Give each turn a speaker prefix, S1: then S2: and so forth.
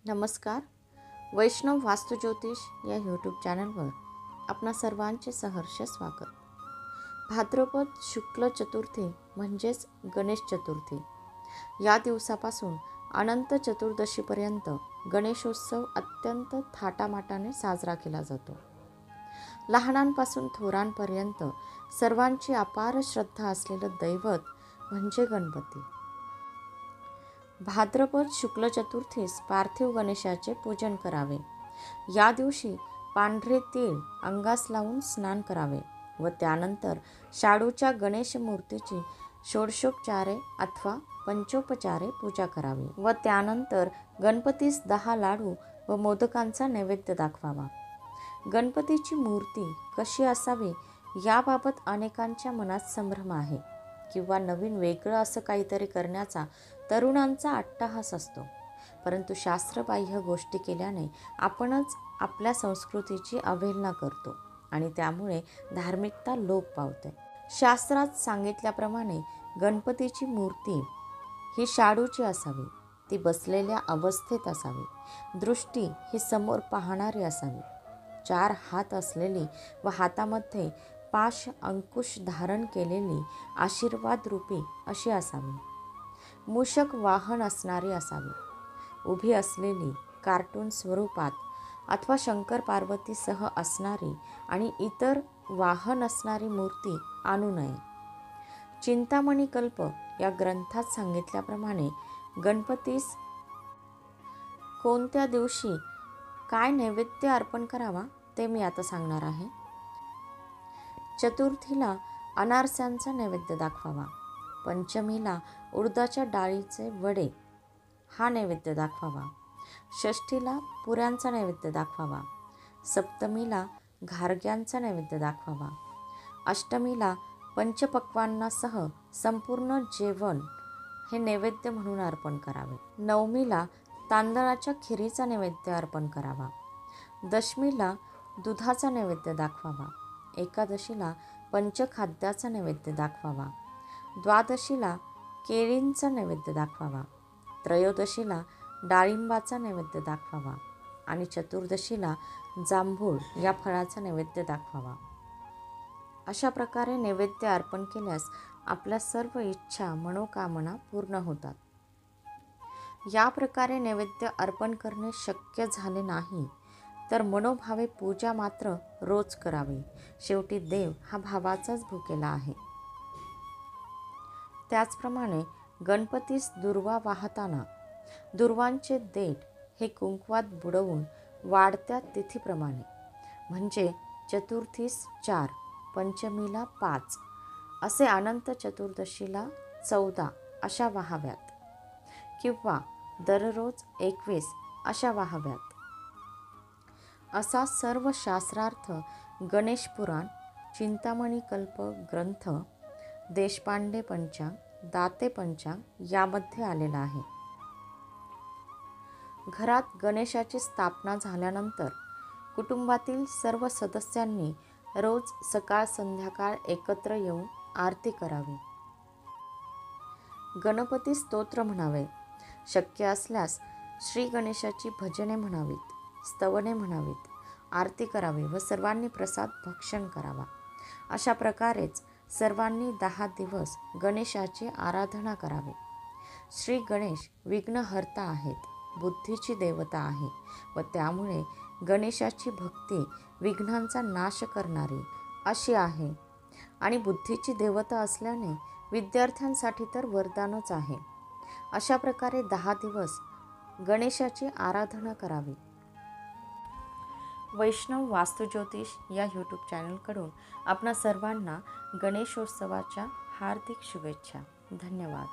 S1: नमस्कार. वैष्णव वास्तुज्योतिष या यूट्यूब चॅनलवर आपणा सर्वांचे सहर्ष स्वागत. भाद्रपद शुक्ल चतुर्थी म्हणजेच गणेश चतुर्थी या दिवसापासून अनंत चतुर्दशीपर्यंत गणेशोत्सव अत्यंत थाटामाटाने साजरा केला जातो. लहानांपासून थोरांपर्यंत सर्वांची अपार श्रद्धा असलेलं दैवत म्हणजे गणपती. भाद्रपद शुक्ल चतुर्थीस पार्थिव गणेशाचे पूजन करावे. या दिवशी पांढरे तीळ अंगास लावून स्नान करावे व त्यानंतर शाडूच्या गणेश मूर्तीची षोडशोपचारे अथवा पंचोपचारे पूजा करावी व त्यानंतर गणपतीस 10 लाडू व मोदकांचा नैवेद्य दाखवावा. गणपतीची मूर्ती कशी असावी याबाबत अनेकांच्या मनात संभ्रम आहे किंवा नवीन वेगळं असं काहीतरी करण्याचा तरुणांचा अट्टहास असतो. परंतु शास्त्रबाह्य गोष्टी केल्याने आपणच आपल्या संस्कृतीची अवहेलना करतो आणि त्यामुळे धार्मिकता लोप पावते. शास्त्रात सांगितल्याप्रमाणे गणपतीची मूर्ती ही शाडूची असावी, ती बसलेल्या अवस्थेत असावी, दृष्टी ही समोर पाहणारी असावी, 4 हात असलेली व हातामध्ये पाश अंकुश धारण केलेली आशीर्वाद रूपी अशी असावी, मूषक वाहन असणारी असावी, उभी असलेली कार्टून स्वरूपात अथवा शंकर पार्वतीसह असणारी आणि इतर वाहन असणारी मूर्ती आणू नये. चिंतामणी कल्प या ग्रंथात सांगितल्याप्रमाणे गणपतीस कोणत्या दिवशी काय नैवेद्य अर्पण करावा ते मी आता सांगणार आहे. चतुर्थीला अनारस्यांचा नैवेद्य दाखवावा. पंचमीला उडदाच्या डाळीचे वडे हा नैवेद्य दाखवावा. षष्ठीला पुऱ्यांचा नैवेद्य दाखवावा. सप्तमीला घारग्यांचा नैवेद्य दाखवावा. अष्टमीला पंचपक्वान्नासह संपूर्ण जेवण हे नैवेद्य म्हणून अर्पण करावे. नवमीला तांदळाच्या खिरीचा नैवेद्य अर्पण करावा. दशमीला दुधाचा नैवेद्य दाखवावा. एकादशीला पंचखाद्याचा नैवेद्य दाखवावा. द्वादशीला केळींचा नैवेद्य दाखवावा. त्रयोदशीला डाळिंबाचा नैवेद्य दाखवावा आणि चतुर्दशीला जांभूळ या फळाचा नैवेद्य दाखवावा. अशा प्रकारे नैवेद्य अर्पण केल्यास आपल्या सर्व इच्छा मनोकामना पूर्ण होतात. या प्रकारे नैवेद्य अर्पण करणे शक्य झाले नाही तर मनोभावे पूजा मात्र रोज करावी. शेवटी देव हा भावाचाच भुकेला आहे. त्याचप्रमाणे गणपतीस दुर्वा वाहताना दुर्वांचे देठ हे कुंकवात बुडवून वाढत्या तिथीप्रमाणे म्हणजे चतुर्थीस 4, पंचमीला 5 असे अनंत चतुर्दशीला 14 अशा वाहाव्यात किंवा दररोज 21 अशा वाहाव्यात. असा सर्व शास्त्रार्थ गणेश पुराण, चिंतामणी कल्प ग्रंथ, देशपांडे पंचांग, दाते पंचांग यामध्ये आलेला आहे. घरात गणेशाची स्थापना झाल्यानंतर कुटुंबातील सर्व सदस्यांनी रोज सकाळ संध्याकाळ एकत्र येऊन आरती करावी. गणपती स्तोत्र म्हणावे. शक्य असल्यास श्री गणेशाची भजने म्हणावीत, स्तवने म्हणावीत, आरती करावी व सर्वांनी प्रसाद भक्षण करावा. अशा प्रकारेच सर्वांनी 10 दिवस गणेशाची आराधना करावी. श्री गणेश विघ्नहर्ता आहेत, बुद्धीची देवता आहे व त्यामुळे गणेशाची भक्ती विघ्नांचा नाश करणारी अशी आहे आणि बुद्धीची देवता असल्याने विद्यार्थ्यांसाठी तर वरदानच आहे. अशा प्रकारे 10 दिवस गणेशाची आराधना करावी. वैष्णव वास्तुज्योतिष या यूट्यूब चॅनलकडून आपणा सर्वांना गणेशोत्सवाच्या हार्दिक शुभेच्छा. धन्यवाद.